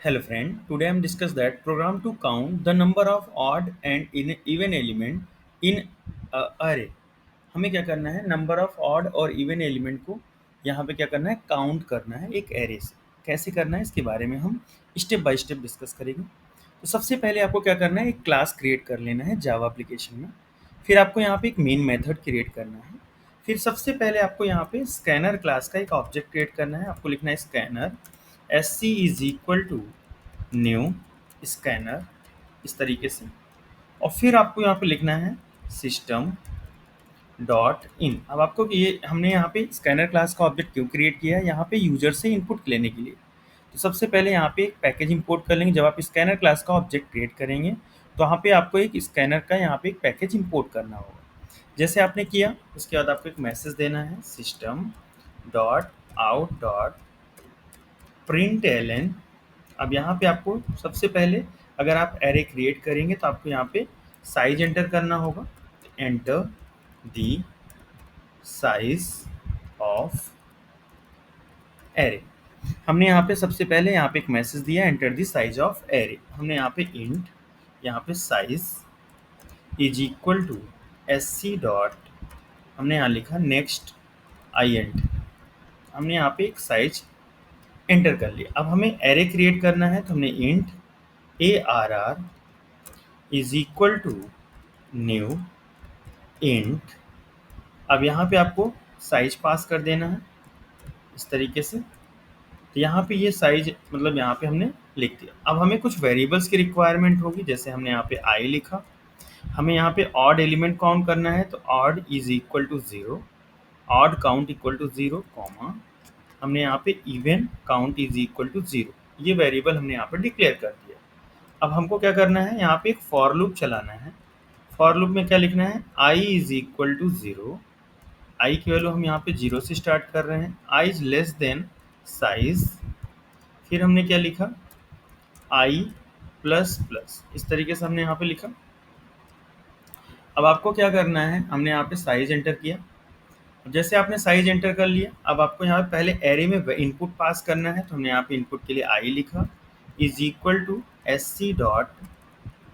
Hello friend, today I am discuss that program to count the number of odd and even element in array. हमें क्या करना है, number of odd और even element को यहाँ पे क्या करना है, काउंट करना है एक एरे से। कैसे करना है इसके बारे में हम स्टेप बाय स्टेप डिस्कस करेंगे। तो सबसे पहले आपको क्या करना है, एक क्लास क्रिएट कर लेना है जावा एप्लीकेशन में। फिर आपको यहाँ पे एक मेन मेथड क्रिएट करना है। फिर सबसे पहले आपको यहाँ पे स्कैनर क्लास का एक ऑब्जेक्ट क्रिएट करना है। आपको लिखना है scanner S C is equal to new scanner, इस तरीके से। और फिर आपको यहाँ पे लिखना है सिस्टम डॉट इन। अब आपको ये हमने यहाँ पे स्कैनर क्लास का ऑब्जेक्ट क्यों क्रिएट किया है, यहाँ पे यूजर से इनपुट लेने के लिए। तो सबसे पहले यहाँ पे एक पैकेज इंपोर्ट कर लेंगे। जब आप स्कैनर क्लास का ऑब्जेक्ट क्रिएट करेंगे तो वहाँ पे आपको एक स्कैनर का यहाँ पे एक पैकेज इंपोर्ट करना होगा। जैसे आपने किया उसके बाद आपको एक मैसेज देना है system dot out dot print L N. अब यहाँ पे आपको सबसे पहले अगर आप एरे क्रिएट करेंगे तो आपको यहाँ पे साइज एंटर करना होगा। Enter the size of array. हमने यहाँ पे सबसे पहले यहाँ पे एक मैसेज दिया, enter the size of array. हमने यहाँ पे इंट यहाँ पे size is equal to S C dot, हमने यहाँ लिखा नेक्स्ट आई एंट। हमने यहाँ पे एक साइज एंटर कर लिया। अब हमें एरे क्रिएट करना है तो हमने int A R R is equal to new int. अब यहाँ पे आपको साइज पास कर देना है इस तरीके से। तो यहाँ पे ये साइज मतलब यहाँ पे हमने लिख दिया। अब हमें कुछ वेरिएबल्स की रिक्वायरमेंट होगी। जैसे हमने यहाँ पे आई लिखा, हमें यहाँ पे ऑड एलिमेंट काउंट करना है तो odd is equal to 0, odd count equal to 0, comma हमने यहाँ पे even count is equal to 0। ये वेरिएबल हमने यहाँ पे डिक्लेयर कर दिया। अब हमको क्या करना है, यहाँ पे एक फॉर लूप चलाना है। फॉर लूप में क्या लिखना है, आई इज इक्वल टू 0। आई की वैल्यू हम यहाँ पे 0 से स्टार्ट कर रहे हैं। I is less than size, फिर हमने क्या लिखा, आई प्लस प्लस, इस तरीके से हमने यहाँ पे लिखा। अब आपको क्या करना है, हमने यहाँ पे साइज एंटर किया। जैसे आपने साइज एंटर कर लिया, अब आपको यहाँ पे पहले एरे में इनपुट पास करना है। तो हमने यहाँ पे इनपुट के लिए आई लिखा is equal to S C dot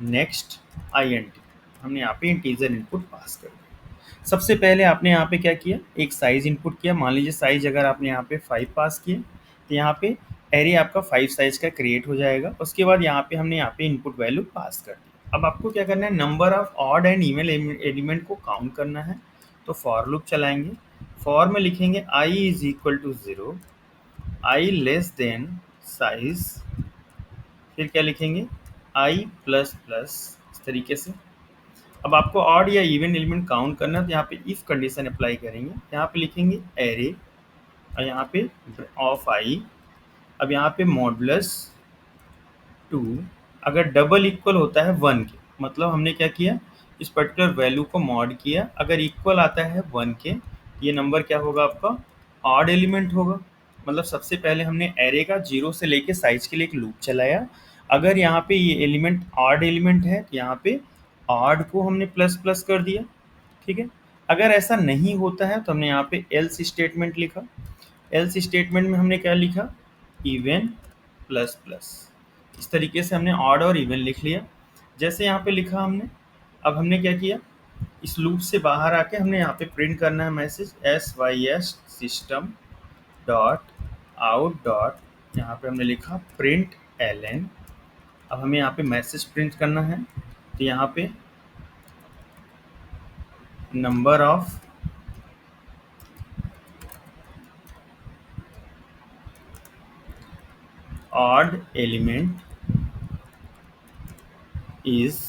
next I N T. हमने यहाँ पे इंटीजर इनपुट पास कर दिया। सबसे पहले आपने यहाँ पे क्या किया, एक साइज इनपुट किया। मान लीजिए साइज अगर आपने यहाँ पे 5 पास किए तो यहाँ पे एरे आपका 5 साइज का क्रिएट हो जाएगा। उसके बाद यहाँ पे हमने यहाँ पे इनपुट वैल्यू पास कर दी। अब आपको क्या करना है, number of odd and even element को काउंट करना है। तो फॉर लूप चलाएंगे। फॉर में लिखेंगे I is equal to 0, I less than size, फिर क्या लिखेंगे, आई प्लस प्लस, इस तरीके से। अब आपको ऑड या इवन एलिमेंट काउंट करना है तो यहाँ पे इफ कंडीशन अप्लाई करेंगे। यहाँ पे लिखेंगे एरे और यहाँ पे ऑफ आई। अब यहाँ पे मॉडुलस 2 अगर डबल इक्वल होता है 1 के, मतलब हमने क्या किया, इस पर्टिकुलर वैल्यू को मॉड किया। अगर इक्वल आता है 1 के, ये नंबर क्या होगा आपका, ऑड एलिमेंट होगा। मतलब सबसे पहले हमने एरे का 0 से लेके साइज के लिए एक लूप चलाया। अगर यहाँ पे ये एलिमेंट ऑड एलिमेंट है तो यहाँ पे ऑड को हमने प्लस प्लस कर दिया, ठीक है। अगर ऐसा नहीं होता है तो हमने यहाँ पे एल्स स्टेटमेंट लिखा। एल्स स्टेटमेंट में हमने क्या लिखा, इवन प्लस प्लस। इस तरीके से हमने ऑड और इवन लिख लिया जैसे यहाँ पे लिखा हमने। अब हमने क्या किया, इस लूप से बाहर आके हमने यहाँ पे प्रिंट करना है message S Y S system dot out dot, यहाँ पे हमने लिखा प्रिंट एल एन। अब हमें यहाँ पे मैसेज प्रिंट करना है तो यहाँ पे number of odd element is,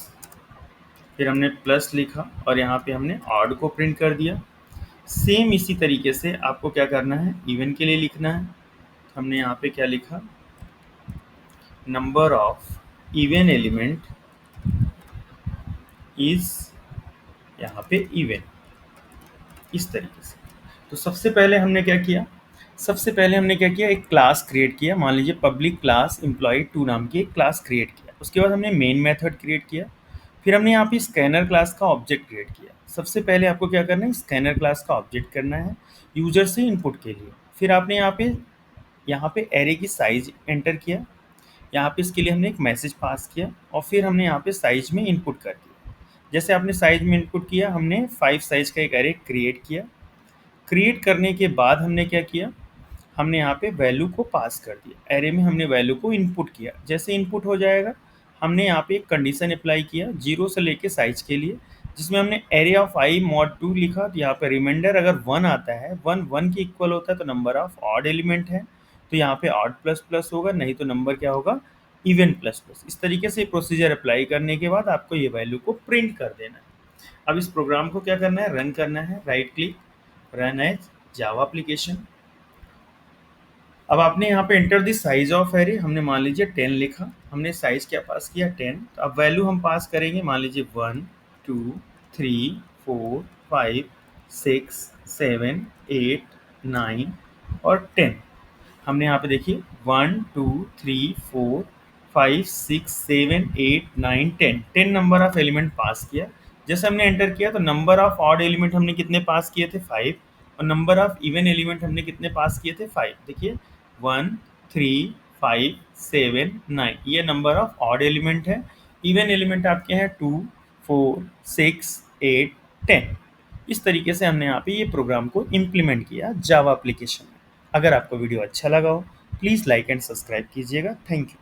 फिर हमने प्लस लिखा और यहाँ पे हमने ऑड को प्रिंट कर दिया। सेम इसी तरीके से आपको क्या करना है, इवन के लिए लिखना है। हमने यहाँ पे क्या लिखा, number of even element is, यहाँ पे इवन, इस तरीके से। तो सबसे पहले हमने क्या किया, एक क्लास क्रिएट किया। मान लीजिए पब्लिक क्लास एम्प्लॉय2 नाम की एक क्लास क्रिएट किया। उसके बाद हमने मेन मेथड क्रिएट किया। फिर हमने यहाँ पे स्कैनर क्लास का ऑब्जेक्ट क्रिएट किया। सबसे पहले आपको क्या करना है, स्कैनर क्लास का ऑब्जेक्ट करना है यूजर से इनपुट के लिए। फिर आपने यहाँ पे एरे की साइज एंटर किया। यहाँ पे इसके लिए हमने एक मैसेज पास किया और फिर हमने यहाँ पे साइज में इनपुट कर दिया। जैसे आपने साइज में इनपुट किया, हमने 5 साइज का एक एरे क्रिएट किया। क्रिएट करने के बाद हमने क्या किया, हमने यहाँ पे वैल्यू को पास कर दिया। एरे में हमने वैल्यू को इनपुट किया। जैसे इनपुट हो जाएगा, हमने यहाँ पे एक कंडीशन अप्लाई किया 0 से लेके साइज के लिए, जिसमें हमने एरे ऑफ आई मॉड 2 लिखा। तो यहाँ पे रिमाइंडर अगर 1 आता है, 1 1 के इक्वल होता है तो नंबर ऑफ ऑड एलिमेंट है, तो यहाँ पे ऑड प्लस प्लस होगा, नहीं तो नंबर क्या होगा, इवन प्लस प्लस। इस तरीके से प्रोसीजर अप्लाई करने के बाद आपको ये वैल्यू को प्रिंट कर देना है। अब इस प्रोग्राम को क्या करना है, रन करना है। Right click, run as Java application. अब आपने यहाँ पे enter the size of array, हमने मान लीजिए 10 लिखा, हमने साइज क्या पास किया, 10। तो अब वैल्यू हम पास करेंगे, मान लीजिए 1 2 3 4 5 6 7 8 9 और 10। हमने यहाँ पे देखिए 1 2 3 4 5 6 7 8 9 10 10 नंबर ऑफ एलिमेंट पास किया। जैसे हमने एंटर किया तो नंबर ऑफ ऑड एलिमेंट हमने कितने पास किए थे, 5, और नंबर ऑफ इवन एलिमेंट हमने कितने पास किए थे, 5। देखिए 1 3 5 7 9 ये नंबर ऑफ ऑड एलिमेंट है। इवन एलिमेंट आपके हैं 2 4 6 8 10। इस तरीके से हमने यहाँ पे ये प्रोग्राम को इम्प्लीमेंट किया जावा एप्लीकेशन में। अगर आपको वीडियो अच्छा लगा हो, प्लीज़ लाइक एंड सब्सक्राइब कीजिएगा। Thank you.